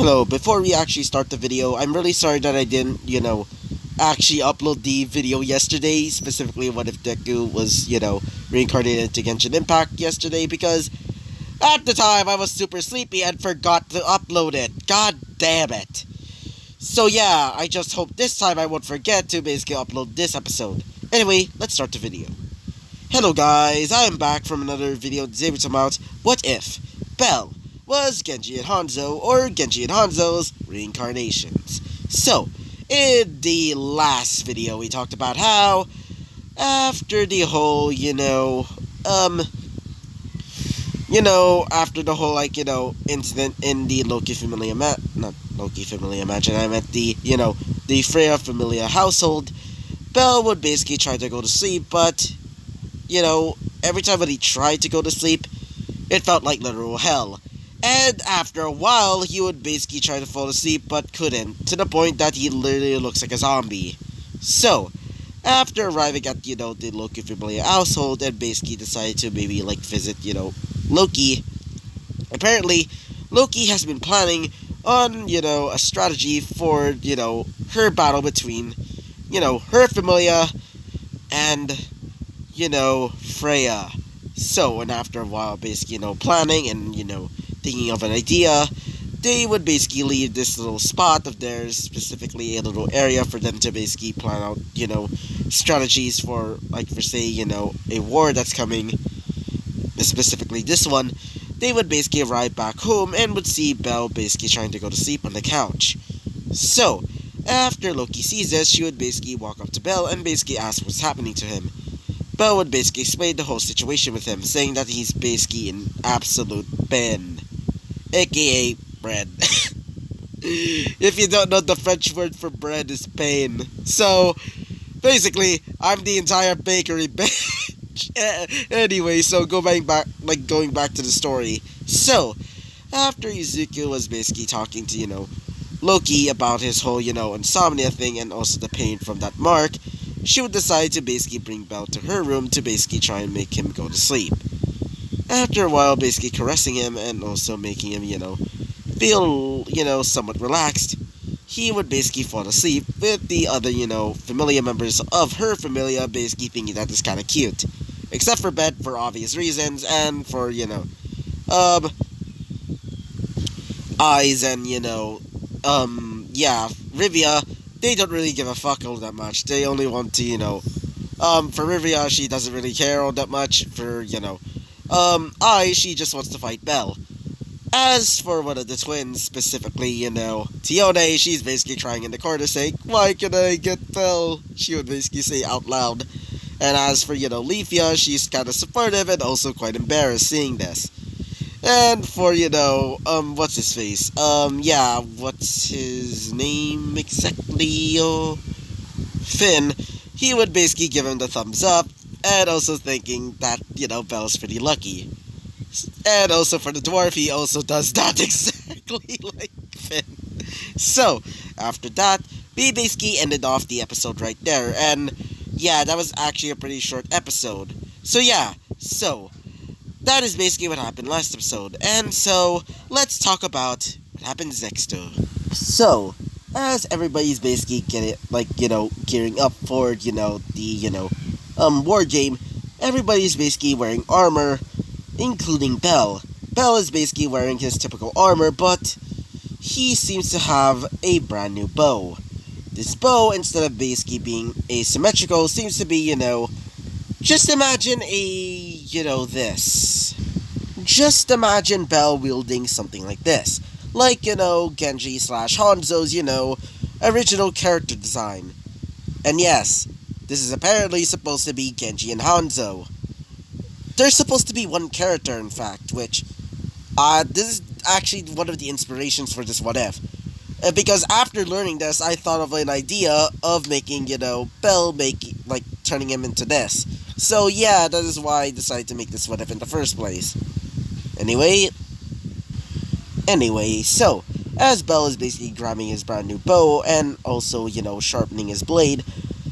Hello, before we actually start the video, I'm really sorry that I didn't, actually upload the video yesterday, specifically what if Deku was, reincarnated into Genshin Impact yesterday, because at the time I was super sleepy and forgot to upload it. God damn it. So yeah, I just hope this time I won't forget to basically upload this episode. Anyway, let's start the video. Hello guys, I am back from another video today we're talking about what if Bell was Genji and Hanzo, or Genji and Hanzo's reincarnations. So, in the last video we talked about how, after the whole, after the whole, incident in the Loki Familia, not Loki Familia Mansion, I meant the, the Freya Familia household, Bell would basically try to go to sleep, but, every time that he tried to go to sleep, it felt like literal hell. And after a while, he would basically try to fall asleep, but couldn't, to the point that he literally looks like a zombie. So, after arriving at, the Loki Familia household, and basically decided to maybe, visit, Loki, apparently, Loki has been planning on, a strategy for, her battle between, her Familia and, Freya. So, and after a while, basically, planning and, thinking of an idea, they would basically leave this little spot of theirs, specifically a little area for them to basically plan out, strategies for, say, a war that's coming, specifically this one. They would basically arrive back home and would see Belle basically trying to go to sleep on the couch. So, after Loki sees this, she would basically walk up to Belle and basically ask what's happening to him. Belle would basically explain the whole situation with him, saying that he's basically in absolute pain, aka bread. If you don't know, the French word for bread is pain. So, basically, I'm the entire bakery bitch. Anyway, so going back to the story. So, after Izuku was basically talking to, Loki about his whole, insomnia thing and also the pain from that mark, she would decide to basically bring Belle to her room to basically try and make him go to sleep. After a while, basically caressing him and also making him, feel, somewhat relaxed, he would basically fall asleep with the other, familiar members of her familia basically thinking that is kind of cute. Except for Bed for obvious reasons, and for, Eyes and, Rivia, they don't really give a fuck all that much. They only want to, for Rivia, she doesn't really care all that much. For, she just wants to fight Belle. As for one of the twins, specifically, Tione, she's basically crying in the corner saying, "Why can I get Belle?" She would basically say out loud. And as for, Leafia, she's kind of supportive and also quite embarrassed seeing this. And for, what's his face? What's his name exactly? Finn, he would basically give him the thumbs up, and also thinking that, Belle's pretty lucky. And also for the dwarf, he also does that exactly like Finn. So, after that, we basically ended off the episode right there, and yeah, that was actually a pretty short episode. So yeah, that is basically what happened last episode, and so, let's talk about what happens next to. So, as everybody's basically gearing up for, the, war game, everybody's basically wearing armor, including Belle. Belle is basically wearing his typical armor, but he seems to have a brand new bow. This bow, instead of basically being asymmetrical, seems to be, just imagine this. Just imagine Belle wielding something like this. Like, Genji / Hanzo's, original character design. And yes, this is apparently supposed to be Genji and Hanzo. There's supposed to be one character, in fact, which, this is actually one of the inspirations for this what if. Because after learning this, I thought of an idea of making, Belle turning him into this. So yeah, that is why I decided to make this what if in the first place. Anyway, so, as Belle is basically grabbing his brand new bow and also, sharpening his blade,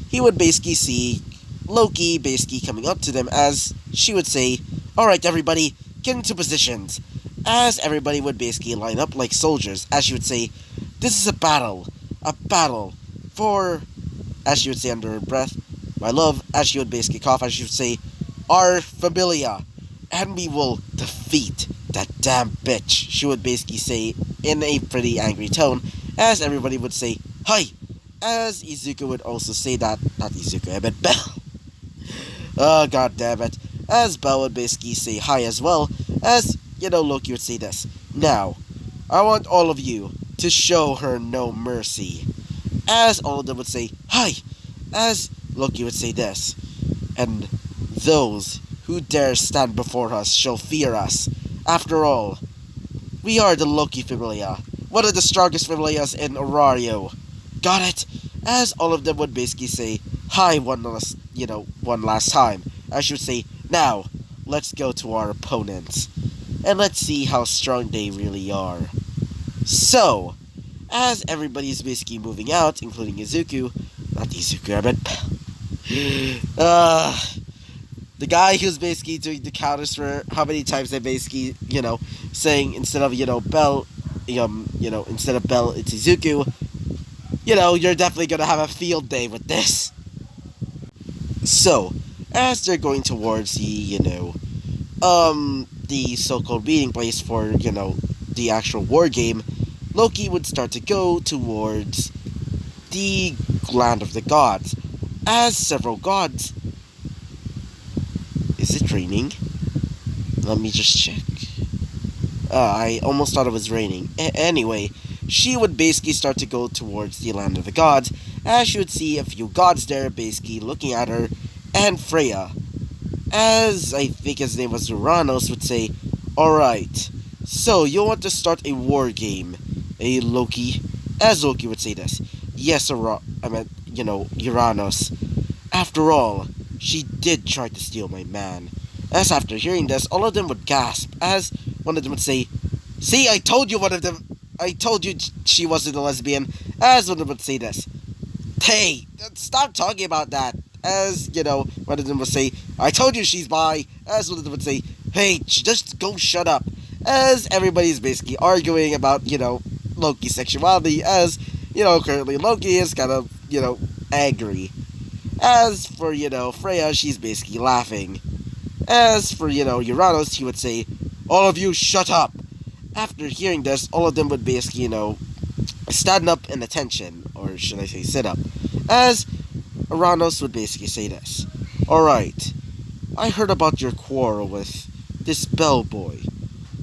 he would basically see Loki basically coming up to them as she would say, "Alright everybody, get into positions." as everybody would basically line up like soldiers, as she would say, "This is a battle for," as she would say under her breath, "my love," as she would basically cough, as she would say, "our familia, and we will defeat that damn bitch," she would basically say in a pretty angry tone, as everybody would say, "Hi," as Izuku would also say that, not Izuku, I meant Bell. Oh, god damn it. As Bell would basically say hi as well, as, Loki would say this. "Now, I want all of you to show her no mercy." As all of them would say, "Hi," as Loki would say this. "And those who dare stand before us shall fear us. After all, we are the Loki Familia, one of the strongest familias in Orario. Got it?" As all of them would basically say hi one last time. I should say, "Now, let's go to our opponents, and let's see how strong they really are." So, as everybody's basically moving out, including Izuku, not Izuku, I meant the guy who's basically doing the counters for how many times they basically, saying instead of, Bell, instead of Bell, it's Izuku, you're definitely gonna have a field day with this. So, as they're going towards the so-called meeting place for, the actual war game, Loki would start to go towards the land of the gods, as several gods. Is it raining? Let me just check. I almost thought it was raining. Anyway, she would basically start to go towards the land of the gods, as she would see a few gods there basically looking at her, and Freya, as I think his name was Uranus, would say, "Alright, so you want to start a war game, eh, Loki?" As Loki would say this. "Yes, Uranus. After all, she did try to steal my man." As after hearing this, all of them would gasp, as one of them would say, "See, I told you she wasn't a lesbian," as one of them would say this. "Hey, stop talking about that," as, one of them would say, "I told you she's bi," as one of them would say, "Hey, just go shut up," as everybody's basically arguing about, Loki's sexuality, as, currently Loki is kind of, angry. As for, Freya, she's basically laughing. As for, Uranus, he would say, "All of you shut up." After hearing this, all of them would basically, stand up in attention, or should I say sit up, as Uranus would basically say this. "Alright, I heard about your quarrel with this bellboy.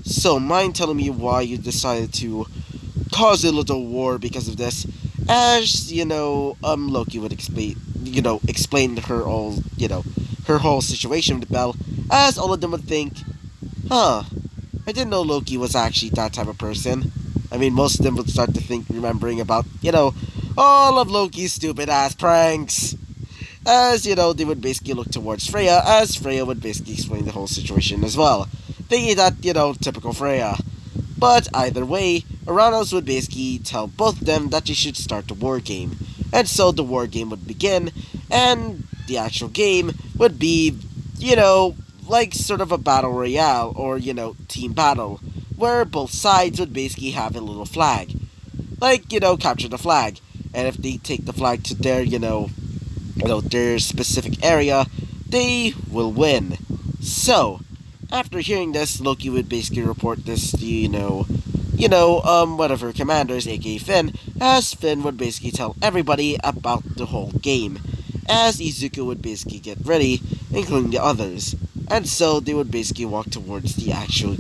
So mind telling me why you decided to cause a little war because of this?" As, Loki would explain her whole situation with Bell, as all of them would think, "Huh, I didn't know Loki was actually that type of person." I mean, most of them would start to think, remembering about, all of Loki's stupid ass pranks. As, they would basically look towards Freya, as Freya would basically explain the whole situation as well. Thinking that, typical Freya. But either way, Uranus would basically tell both of them that they should start the war game. And so the war game would begin, and the actual game would be, like sort of a battle royale, or, team battle, where both sides would basically have a little flag. Like, capture the flag. And if they take the flag to their, their specific area, they will win. So, after hearing this, Loki would basically report this to, one of her commanders, aka Finn, as Finn would basically tell everybody about the whole game, as Izuku would basically get ready, including the others. And so they would basically walk towards the actual,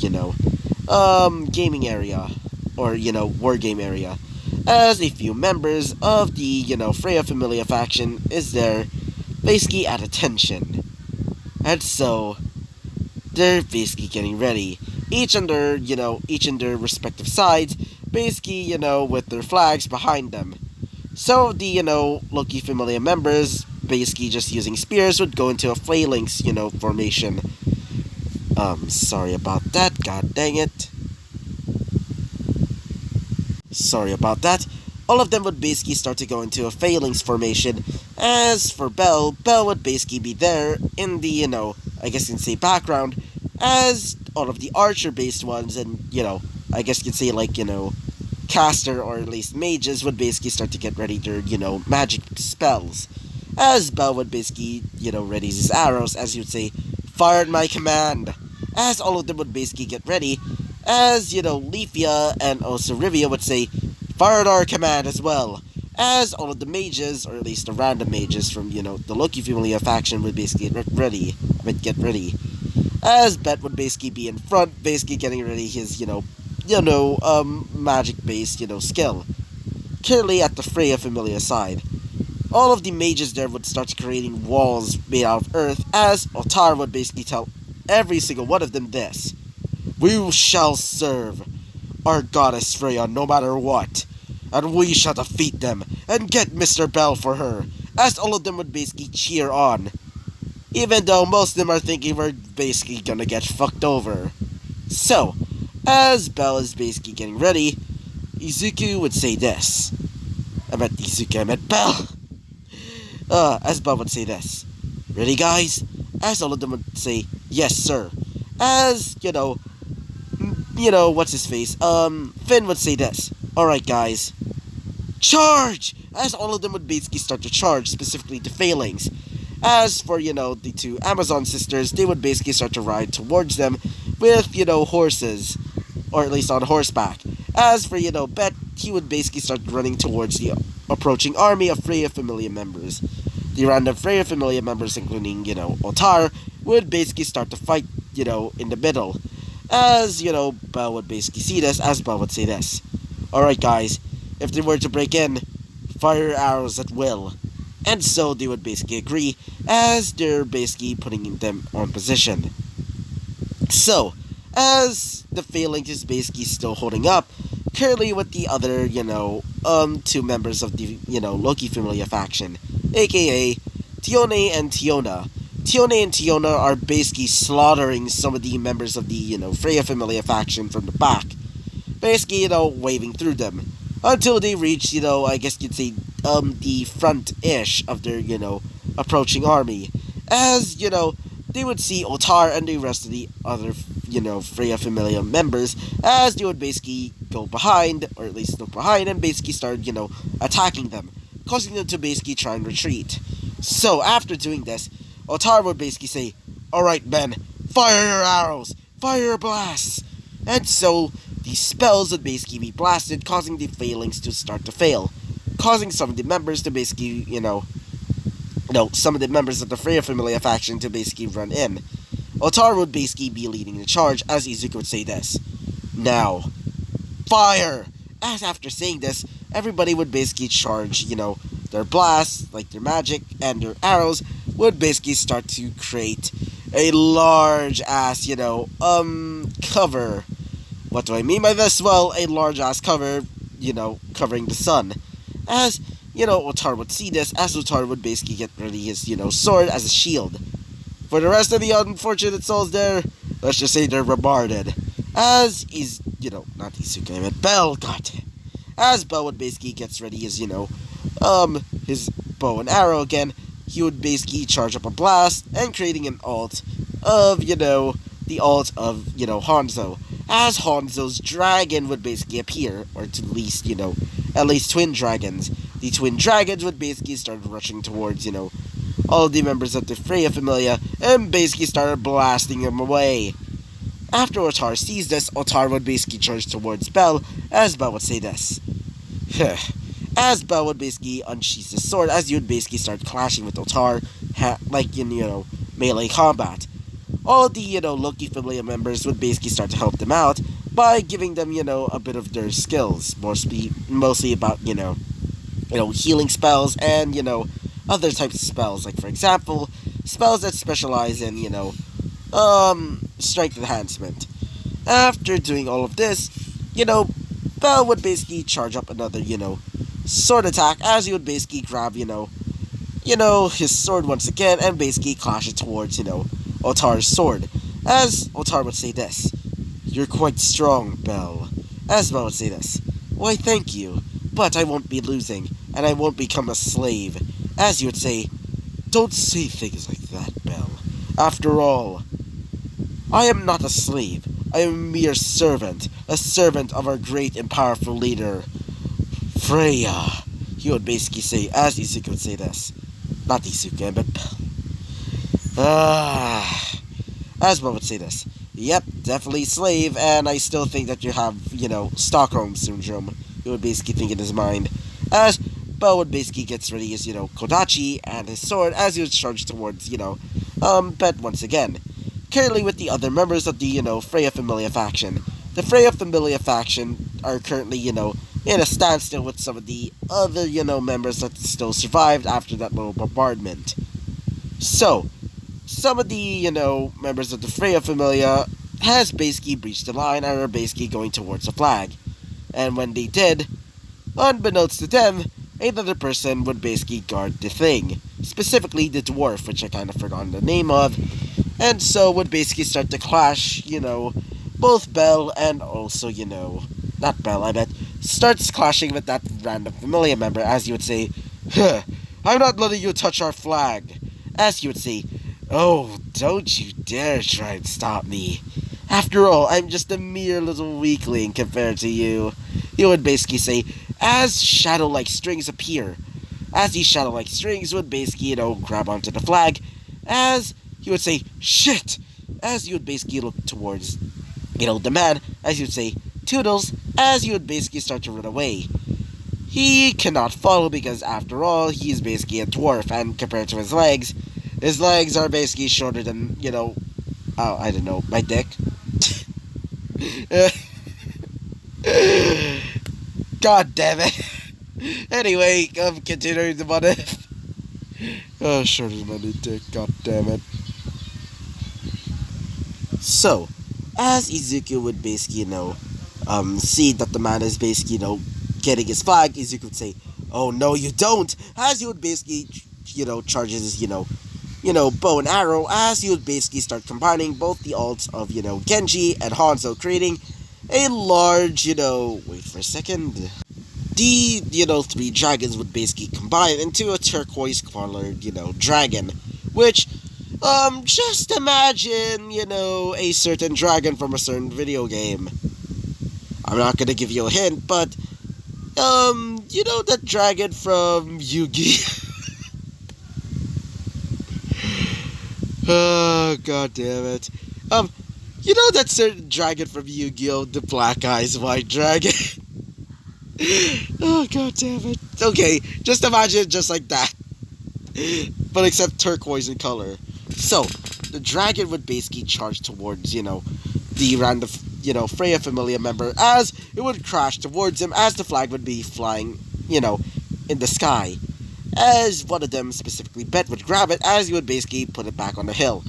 gaming area, or, war game area, as a few members of the, Freya Familia faction is there, basically at attention. And so, they're basically getting ready, each in their respective sides, basically, with their flags behind them. So the, Loki Familia members, basically just using spears, would go into a phalanx, formation. Sorry about that, god dang it. Sorry about that. All of them would basically start to go into a phalanx formation. As for Bell would basically be there in the, I guess you can say background, as all of the archer-based ones, and, I guess you could say, like, caster or at least mages would basically start to get ready their, magic spells. As Bell would basically, ready his arrows, as you would say, fire at my command. As all of them would basically get ready, as, Leafia and also Rivia would say, fire at our command as well. As all of the mages, or at least the random mages from, the Loki Familia faction would basically get ready. As Bet would basically be in front, basically getting ready his, magic-based, skill. Currently at the Freya Familia side. All of the mages there would start creating walls made out of earth, as Otar would basically tell every single one of them this. We shall serve our goddess Freya no matter what, and we shall defeat them and get Mr. Bell for her, as all of them would basically cheer on. Even though most of them are thinking we're basically gonna get fucked over. So, as Bell is basically getting ready, Izuku would say this. I meant Izuku, I meant Bell! As Bell would say this. Ready, guys? As all of them would say, yes, sir. As, what's his face? Finn would say this. Alright, guys. Charge! As all of them would basically start to charge, specifically the Failings. As for, the two Amazon sisters, they would basically start to ride towards them with, horses. Or at least on horseback. As for, Bet, he would basically start running towards the approaching army of Freya Familia members. The random Freya Familia members, including, Otar, would basically start to fight, in the middle. As, Bell would basically see this, as Bell would say this. Alright, guys, if they were to break in, fire arrows at will. And so they would basically agree, as they're basically putting them on position. So, as the Phalanx is basically still holding up, currently with the other, two members of the, Loki Familia faction, aka Tione and Tiona. Tione and Tiona are basically slaughtering some of the members of the, Freya Familia faction from the back. Basically, waving through them. Until they reach, I guess you'd say, the front-ish of their, approaching army. As, they would see Otar and the rest of the other, Freya Familia members, as they would basically go behind, or at least look behind, and basically start, attacking them, causing them to basically try and retreat. So, after doing this, Otar would basically say, Alright, men, fire your arrows, fire your blasts! And so, the spells would basically be blasted, causing the Failings to start to fail, causing some of the members to basically, some of the members of the Freya Familia faction to basically run in. Otar would basically be leading the charge, as Izuku would say this. Now, fire! As after saying this, everybody would basically charge, their blasts, like their magic, and their arrows, would basically start to create a large-ass, cover. What do I mean by this? Well, a large-ass cover, covering the sun. As, Otar would see this, as Otar would basically get ready his, sword as a shield. For the rest of the unfortunate souls there, let's just say they're bombarded. As is, not Izuku, I meant Bell, goddamn. As Bell would basically gets ready his, his bow and arrow again, he would basically charge up a blast, and creating an alt of, the alt of, Hanzo. As Hanzo's dragon would basically appear, or at least twin dragons. The twin dragons would basically start rushing towards, all the members of the Freya Familia, and basically started blasting them away. After Otar sees this, Otar would basically charge towards Bell, as Bell would say this. As Bell would basically unsheath his sword, as you would basically start clashing with Otar, like in, melee combat. All the, Loki Familia members would basically start to help them out by giving them, a bit of their skills. Mostly about, healing spells and, other types of spells. Like, for example, spells that specialize in, strength enhancement. After doing all of this, Bell would basically charge up another, sword attack, as he would basically grab, his sword once again, and basically clash it towards, Otar's sword. As Otar would say this. You're quite strong, Bell. As Bell would say this. Why, thank you, but I won't be losing, and I won't become a slave. As you would say, don't say things like that, Bell. After all, I am not a slave. I am a mere servant, a servant of our great and powerful leader, Freya. He would basically say, as Izuku would say this. Not Izuku, but as one would say this. Yep, definitely slave, and I still think that you have, Stockholm Syndrome. He would basically think in his mind. As Bo would basically gets ready his, Kodachi and his sword as he would charge towards, Bet once again. Currently with the other members of the, Freya Familia faction. The Freya Familia faction are currently, in a standstill with some of the other, members that still survived after that little bombardment. So, some of the, members of the Freya Familia has basically breached the line and are basically going towards the flag. And when they did, unbeknownst to them, another person would basically guard the thing. Specifically the dwarf, which I kind of forgot the name of. And so would basically start to clash, both Belle and also, not Belle, I bet, starts clashing with that random Familia member, as you would say, huh, I'm not letting you touch our flag. As you would say, oh, don't you dare try and stop me. After all, I'm just a mere little weakling compared to you. He would basically say, as shadow-like strings appear. As these shadow-like strings would basically, grab onto the flag. As he would say, shit! As you would basically look towards, the man. As you would say, Toodles. As you would basically start to run away. He cannot follow because, after all, he's basically a dwarf. And compared to his legs are basically shorter than, I don't know, my dick. God damn it. Anyway, continuing the what if. Oh, shorter than my dick, god damn it. So, as Izuku would basically, see that the man is basically, getting his flag, Izuku would say, oh no you don't! As he would basically, charges his, bow and arrow, as he would basically start combining both the alts of, Genji and Hanzo, creating a large, wait for a second. The, three dragons would basically combine into a turquoise-colored, dragon. Which, just imagine, a certain dragon from a certain video game. I'm not gonna give you a hint, but, that dragon from Yu-Gi-Oh! Oh, god damn it. That certain dragon from Yu-Gi-Oh! The black eyes white dragon? Oh, god damn it. Okay, just imagine just like that. But except turquoise in color. So, the dragon would basically charge towards, the random, Freya Familia member as it would crash towards him as the flag would be flying, in the sky. As one of them, specifically Bet, would grab it as he would basically put it back on the hill.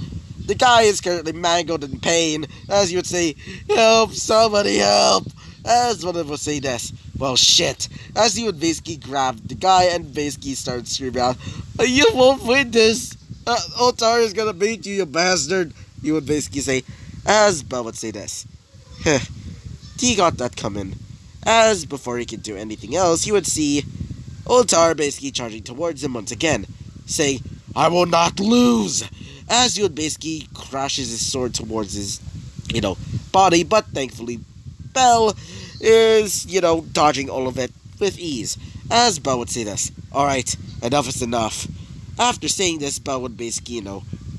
The guy is currently mangled in pain, as you would say, help, somebody help! As one of them would say this, well shit, as he would basically grab the guy and basically start screaming out, you won't win this! Otar is gonna beat you, you bastard! He would basically say, as Bell would say this. Heh, he got that coming. As before he could do anything else, he would see Otar basically charging towards him once again, saying, I will not lose! As he would basically crashes his sword towards his, body, but thankfully Bell is, dodging all of it with ease. As Bell would say this, alright, enough is enough. After saying this, Bell would basically,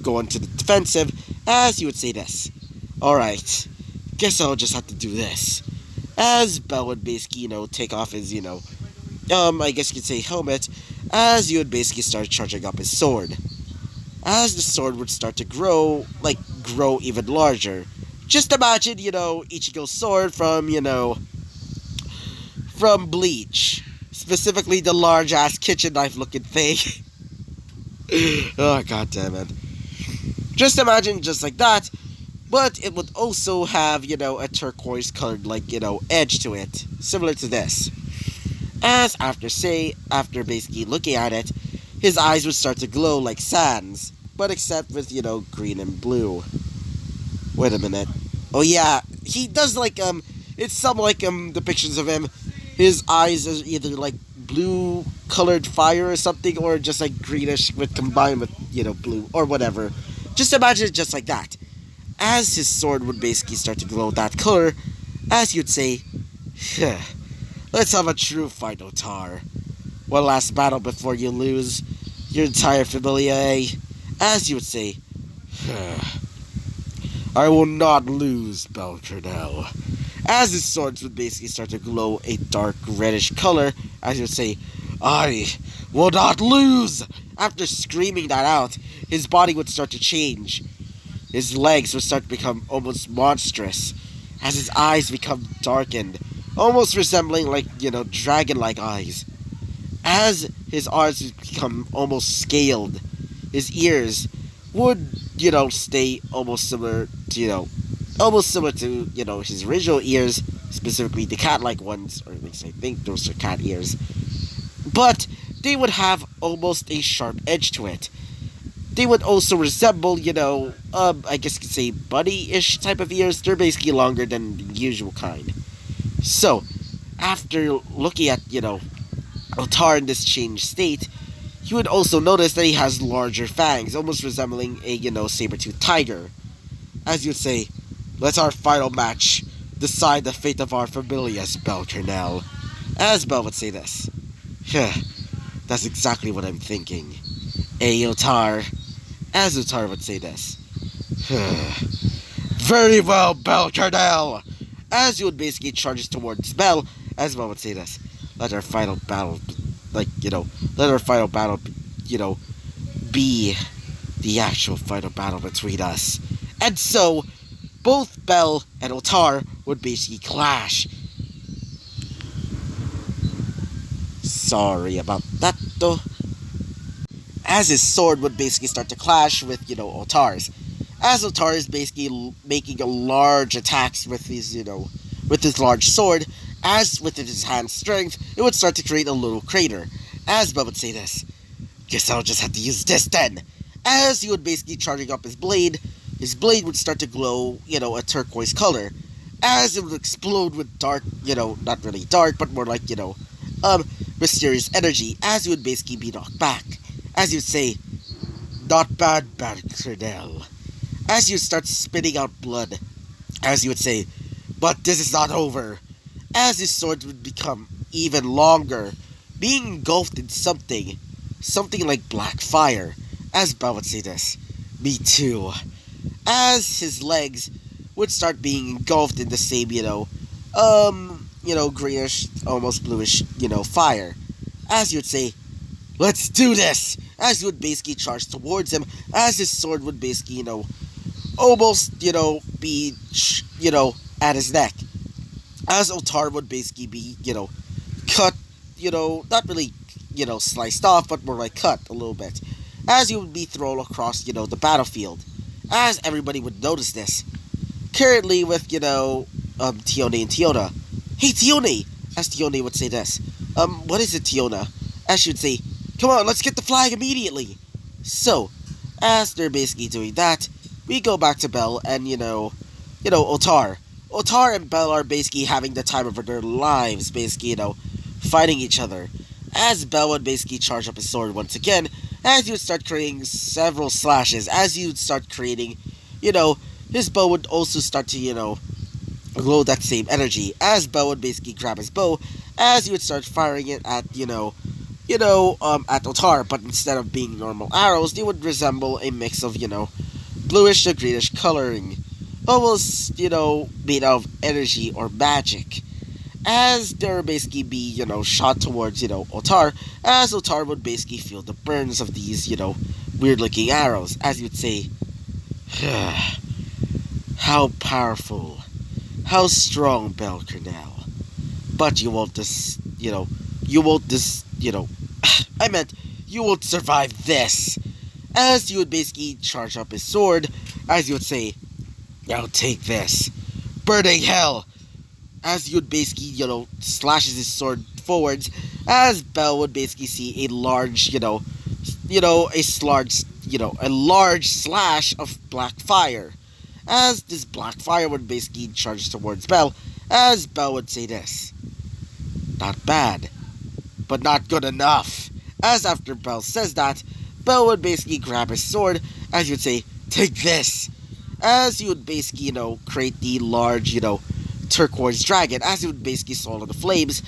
go into the defensive, as he would say this, alright, guess I'll just have to do this. As Bell would basically, take off his, I guess you could say helmet, as he would basically start charging up his sword. As the sword would start to grow even larger. Just imagine, Ichigo's sword from, from Bleach. Specifically the large-ass kitchen knife-looking thing. Oh, god damn it. Just imagine just like that, but it would also have, a turquoise-colored, edge to it. Similar to this. As after basically looking at it, his eyes would start to glow like sands, but except with, green and blue. Wait a minute. Oh yeah, he does it's some depictions of him. His eyes is either blue colored fire or something, or just greenish with combined with, blue or whatever. Just imagine it just like that. as his sword would basically start to glow that color, as you'd say, let's have a true fight, Otar. One last battle before you lose your entire familia, eh? As you would say, I will not lose, Belcardell. As his swords would basically start to glow a dark reddish color, as you would say, I will not lose! After screaming that out, his body would start to change. His legs would start to become almost monstrous, as his eyes become darkened, almost resembling dragon-like eyes. As his arms would become almost scaled, his ears would, stay almost similar to, his original ears, specifically the cat-like ones, or at least I think those are cat ears. But they would have almost a sharp edge to it. They would also resemble, I guess you could say bunny-ish type of ears. They're basically longer than the usual kind. So, after looking at, Otar in this changed state, you would also notice that he has larger fangs, almost resembling a, saber-toothed tiger. As you'd say, let our final match decide the fate of our familias, Belcardell. As Bell would say this. That's exactly what I'm thinking. Otar. As Otar would say this. Very well, Belcardell. As you would basically charge towards Bell, as Bell would say this. Let our final battle, be the actual final battle between us. And so, both Bell and Otar would basically clash. Sorry about that, though. As his sword would basically start to clash with, Otar's. As Otar is basically making a large attacks with his, with his large sword, as with his hand strength, it would start to create a little crater. As Bell would say this, guess I'll just have to use this then. As he would basically charging up his blade would start to glow, a turquoise color. As it would explode with dark, not really dark, but more like, mysterious energy, as he would basically be knocked back. As you'd say, not bad, Belcardell. As you start spitting out blood, as you would say, but this is not over. As his sword would become even longer, being engulfed in something like black fire. As Bell would say this, me too. As his legs would start being engulfed in the same, greenish, almost bluish, fire. As you would say, let's do this! As you would basically charge towards him, as his sword would basically, almost, be, at his neck. As Otar would basically be, cut, not really, sliced off, but more like cut a little bit. As he would be thrown across, the battlefield. As everybody would notice this. Currently with, Tione and Tiona. Hey, Tione! As Tione would say this. What is it, Tiona? As she would say, come on, let's get the flag immediately. So, as they're basically doing that, we go back to Bell and, Otar. Otar and Bell are basically having the time of their lives, basically, fighting each other. As Bell would basically charge up his sword once again, as he would start creating several slashes, as he would start creating, his bow would also start to, glow that same energy. As Bell would basically grab his bow, as he would start firing it at, at Otar, but instead of being normal arrows, they would resemble a mix of, bluish to greenish coloring. Almost, made out of energy or magic. As there basically be, shot towards, Otar, as Otar would basically feel the burns of these, weird-looking arrows, as you would say, how powerful, how strong, Belcardell. But you won't I meant, you won't survive this. As you would basically charge up his sword, as you would say, now take this. Burning hell! As you would basically, slashes his sword forwards, as Bell would basically see a large, a large slash of black fire. As this black fire would basically charge towards Bell, as Bell would say this. Not bad, but not good enough. As after Bell says that, Bell would basically grab his sword, as you would say, take this. as he would basically, create the large, turquoise dragon, as it would basically swallow the flames,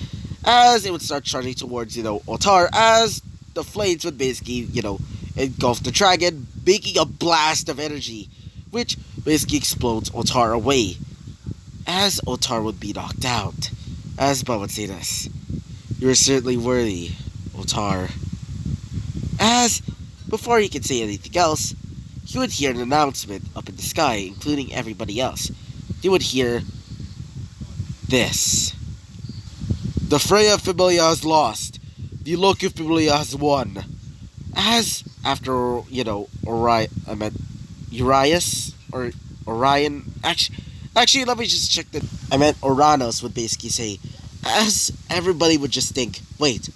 as it would start charging towards, Otar, as the flames would basically, engulf the dragon, making a blast of energy, which basically explodes Otar away, as Otar would be knocked out. As Bell would say this, "You are certainly worthy, Otar." As, before he could say anything else, he would hear an announcement up in the sky, including everybody else. He would hear this: "The Freya Familia has lost. The Loki Familia has won." As after, Urias or Orion. Actually, let me just check that. I meant Oranos would basically say, as everybody would just think, wait,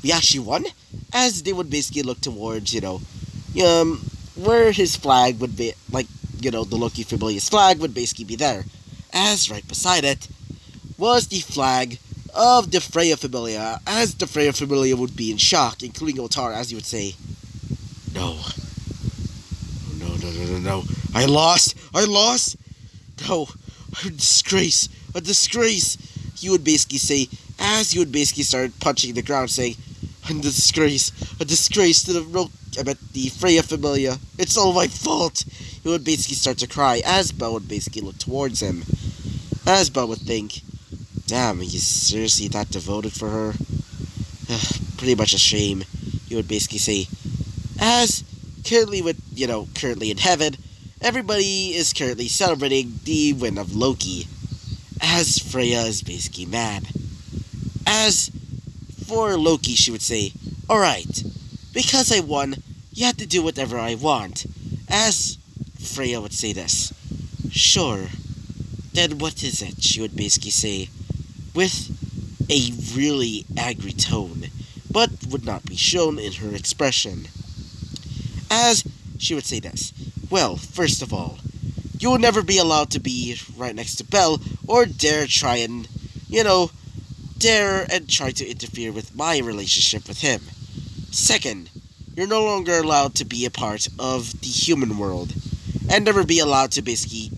we actually won? As they would basically look towards, where his flag would be, the Loki Familia's flag would basically be there. As right beside it was the flag of the Freya Familia, as the Freya Familia would be in shock, including Otar, as he would say, "No. No. I lost! No, a disgrace. He would basically say, as he would basically start punching the ground, saying, a disgrace to the Freya Familia. It's all my fault. He would basically start to cry, as Bell would basically look towards him. As Bell would think, damn, he's seriously that devoted for her? Pretty much a shame, he would basically say. As currently currently in heaven, everybody is currently celebrating the win of Loki, as Freya is basically mad. As for Loki, she would say, "Alright, because I won, you have to do whatever I want." As Freya would say this, "Sure, then what is it?" she would basically say, with a really angry tone, but would not be shown in her expression. As she would say this, "Well, first of all, you will never be allowed to be right next to Bell or dare try to interfere with my relationship with him. Second, you're no longer allowed to be a part of the human world and never be allowed to basically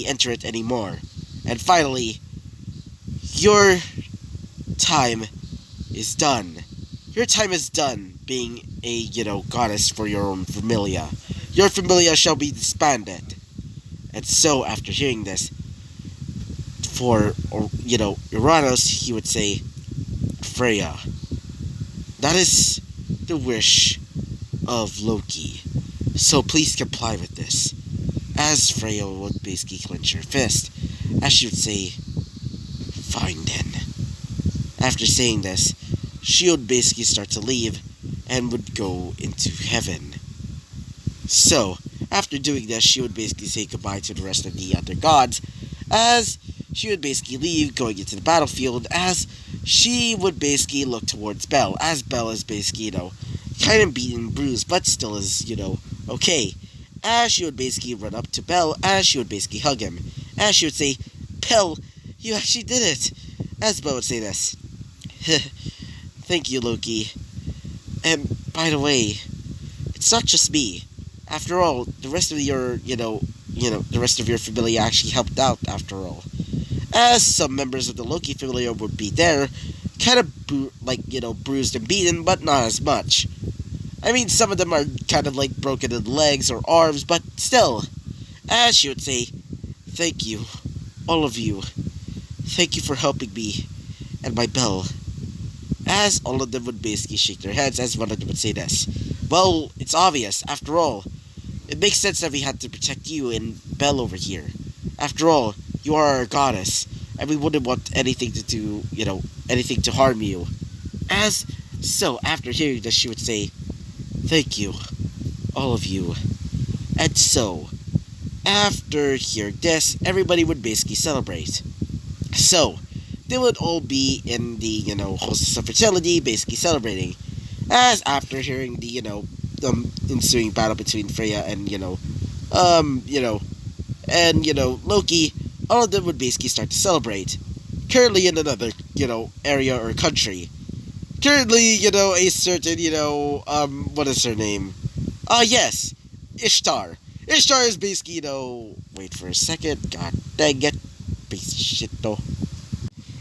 enter it anymore. And finally, your time is done. Your time is done being a, goddess for your own familia. Your familia shall be disbanded." And so, after hearing this, Uranus, he would say, "Freya, that is the wish of Loki. So please comply with this." As Freya would basically clench her fist, as she would say, "Fine then." After saying this, she would basically start to leave and would go into heaven. So, after doing this, she would basically say goodbye to the rest of the other gods, as she would basically leave, going into the battlefield, as she would basically look towards Bell, as Bell is basically, kind of beaten and bruised, but still is, okay. As she would basically run up to Bell, as she would basically hug him, as she would say, "Bell, you actually did it." As Bell would say this, "Thank you, Loki. And by the way, it's not just me. After all, the rest of your, the rest of your familia actually helped out after all." As some members of the Loki familia would be there, kind of bruised and beaten, but not as much. I mean, some of them are kind of broken in legs or arms, but still. As she would say, "Thank you, all of you. Thank you for helping me and my Bell." As all of them would basically shake their heads, as one of them would say this, "Well, it's obvious, after all. It makes sense that we had to protect you and Bell over here. After all, you are our goddess, and we wouldn't want anything to harm you." So, after hearing this, she would say, "Thank you, all of you." And so, after hearing this, everybody would basically celebrate. So, they would all be in the, hostess of fertility, basically celebrating. As after hearing the, ensuing battle between Freya and, Loki, all of them would basically start to celebrate. Currently in another, area or country. Currently, a certain, what is her name? Yes, Ishtar. Ishtar is basically, wait for a second, god dang it, piece of shit though.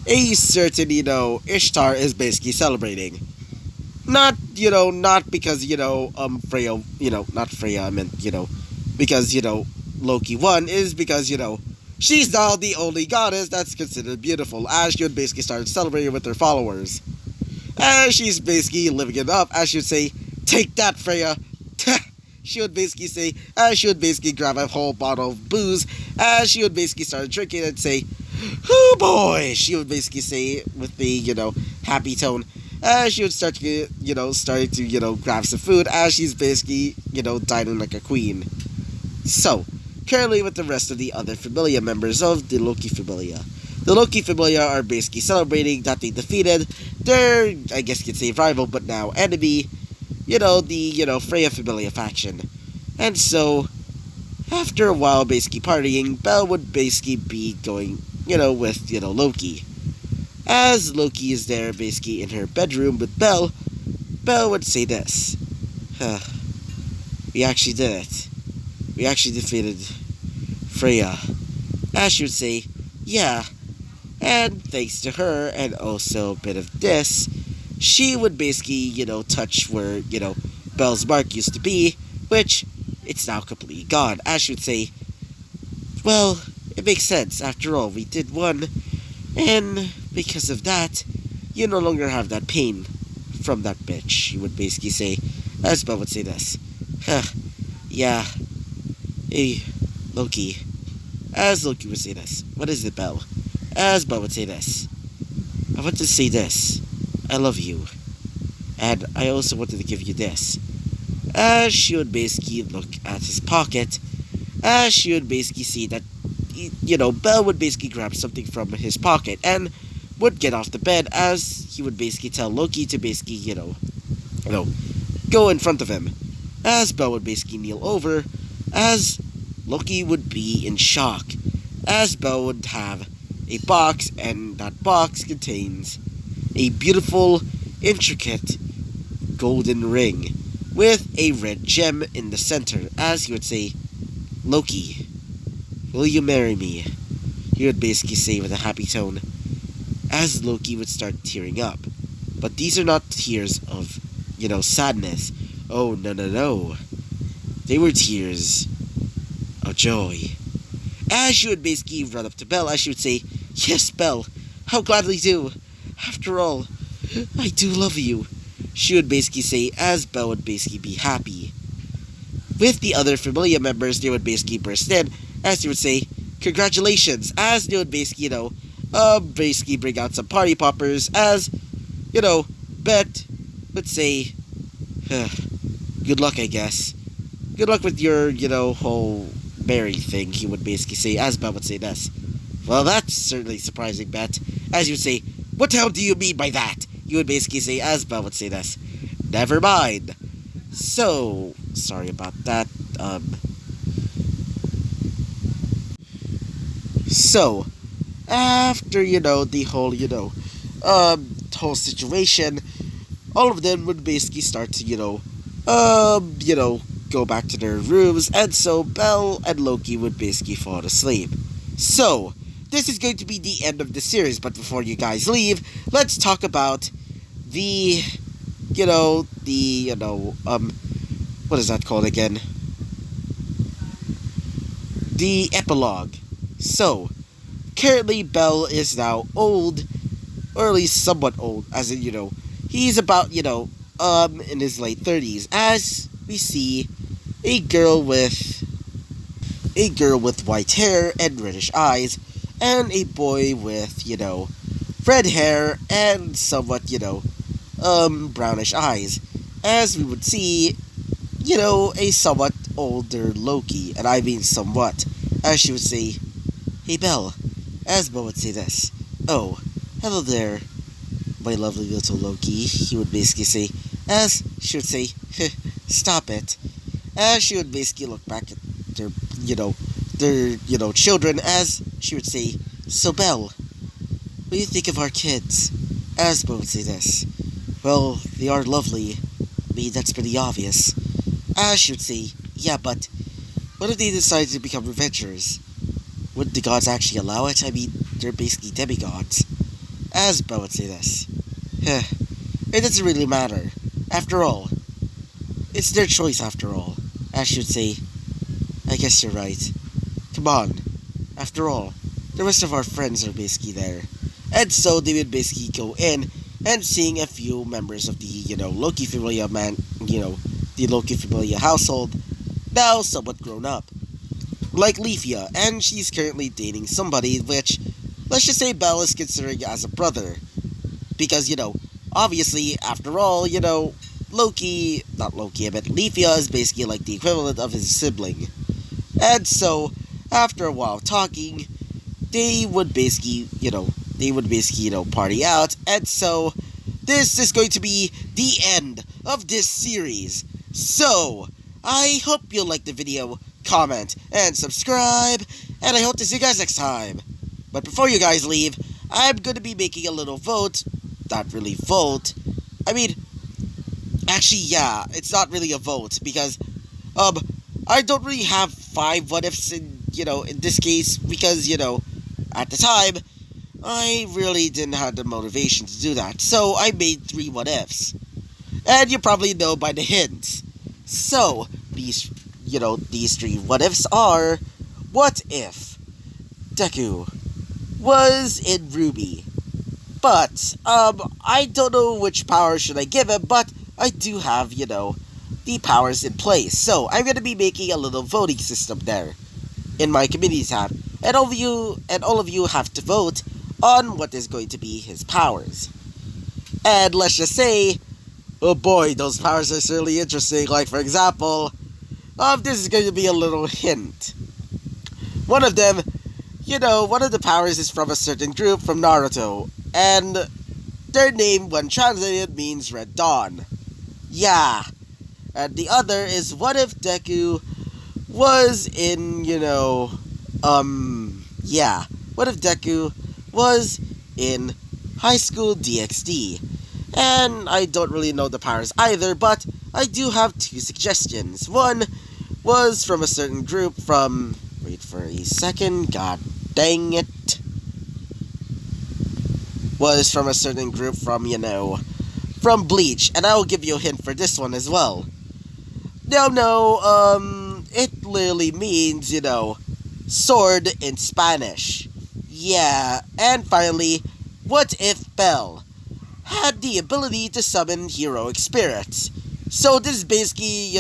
A certain, Ishtar is basically celebrating. Not, not because, Freya, not Freya, I meant, because, Loki won, is because, she's now the only goddess that's considered beautiful, as she would basically start celebrating with her followers. As she's basically living it up, as she would say, take that, Freya. She would basically say, as she would basically grab a whole bottle of booze, as she would basically start drinking and say, oh boy, she would basically say with the, happy tone, as she would start to, starting to, grab some food, as she's basically, dining like a queen. So, currently with the rest of the other Familia members of the Loki Familia. The Loki Familia are basically celebrating that they defeated their, I guess you could say rival, but now enemy, the, Freya Familia faction. And so, after a while basically partying, Belle would basically be going, with, Loki. As Loki is there basically in her bedroom with Belle, Belle would say this. We actually did it. We actually defeated Freya. As she would say, yeah. And thanks to her, and also a bit of this, she would basically, touch where, Belle's mark used to be, which it's now completely gone. As she would say, well, it makes sense. After all, we did one, and because of that, you no longer have that pain from that bitch. She would basically say, as Belle would say this, yeah, hey, Loki. As Loki would say this, what is it, Belle? As Belle would say this, I want to say this, I love you, and I also wanted to give you this. As she would basically look at his pocket, as she would basically see that, Belle would basically grab something from his pocket and would get off the bed, as he would basically tell Loki to basically, go in front of him. As Belle would basically kneel over, as Loki would be in shock, as Belle would have a box, and that box contains a beautiful, intricate golden ring with a red gem in the center, as he would say, Loki, will you marry me? He would basically say with a happy tone, as Loki would start tearing up. But these are not tears of, sadness. Oh, no. They were tears of joy. As she would basically run up to Belle, as she would say, yes, Belle, how gladly do. After all, I do love you. She would basically say, as Belle would basically be happy. With the other Familia members, they would basically burst in, as they would say, congratulations, as they would basically, basically bring out some party poppers, as, Bet would say, good luck, I guess. Good luck with your, whole marry thing, he would basically say, as Belle would say this. Well, that's certainly surprising, Bet. As you would say, what the hell do you mean by that? You would basically say, as Belle would say this. Never mind. So, sorry about that. So, after, the whole situation, all of them would basically start to, go back to their rooms, and so Belle and Loki would basically fall asleep. So, this is going to be the end of the series, but before you guys leave, let's talk about the, what is that called again? The epilogue. So, currently Belle is now old, or at least somewhat old, as in, he's about, in his late 30s, as we see a girl with white hair and reddish eyes, and a boy with, red hair and somewhat, brownish eyes, as we would see, a somewhat older Loki, and I mean somewhat, as she would say, hey Belle, as Belle would say this, oh, hello there, my lovely little Loki, he would basically say, as she would say, stop it, as she would basically look back at their, children, as she would say, so Belle, what do you think of our kids? As Belle would say this, well, they are lovely, I mean, that's pretty obvious. As she would say, yeah, but What if they decide to become adventurers? Would the gods actually allow it? I mean, they're basically demigods. As Belle would say this. Heh. It doesn't really matter. After all, it's their choice after all. Ash should say, I guess you're right. Come on. After all, the rest of our friends are basically there. And so they would basically go in and seeing a few members of the, Loki Familia the Loki Familia household, now somewhat grown up. Like Leafia, and she's currently dating somebody which, let's just say Belle is considering as a brother. Because, obviously, after all, Loki, not Loki, but Leafia is basically like the equivalent of his sibling. And so, after a while talking, they would basically, party out. And so, this is going to be the end of this series. So, I hope you liked the video, comment, and subscribe, and I hope to see you guys next time. But before you guys leave, I'm going to be making a little vote. Not really vote. I mean, actually, yeah, it's not really a vote, because, I don't really have 5 what-ifs in this case, because, at the time, I really didn't have the motivation to do that, so I made 3 what-ifs. And you probably know by the hints. So, these 3 what-ifs are, what if Deku was in Ruby? But, I don't know which power should I give him, but I do have, the powers in place. So, I'm going to be making a little voting system there in my community tab. And all of you have to vote on what is going to be his powers. And let's just say, oh boy, those powers are certainly interesting. Like, for example, this is going to be a little hint. One of them, one of the powers is from a certain group from Naruto. And their name, when translated, means Red Dawn. Yeah. And the other is, what if Deku was in, what if Deku was in High School DxD? And I don't really know the powers either, but I do have 2 suggestions. One was from a certain group from, wait for a second, god dang it. Was from a certain group from, from Bleach, and I will give you a hint for this one as well. It literally means, sword in Spanish. Yeah, and finally, what if Belle had the ability to summon heroic spirits? So this is basically,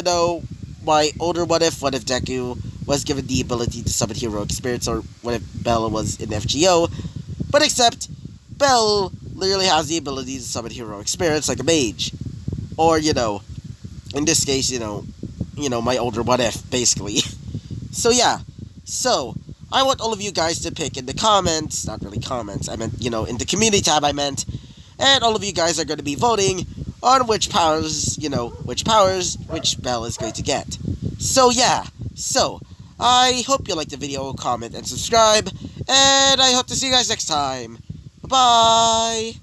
my older what if Deku was given the ability to summon heroic spirits, or what if Belle was in FGO, but except Belle literally has the ability to summon heroic spirits like a mage. Or, in this case, my older what if, basically. So yeah, so, I want all of you guys to pick in the comments, not really comments, I meant, in the community tab I meant, and all of you guys are going to be voting on which powers Belle is going to get. So yeah, so, I hope you liked the video, comment, and subscribe, and I hope to see you guys next time. Bye-bye!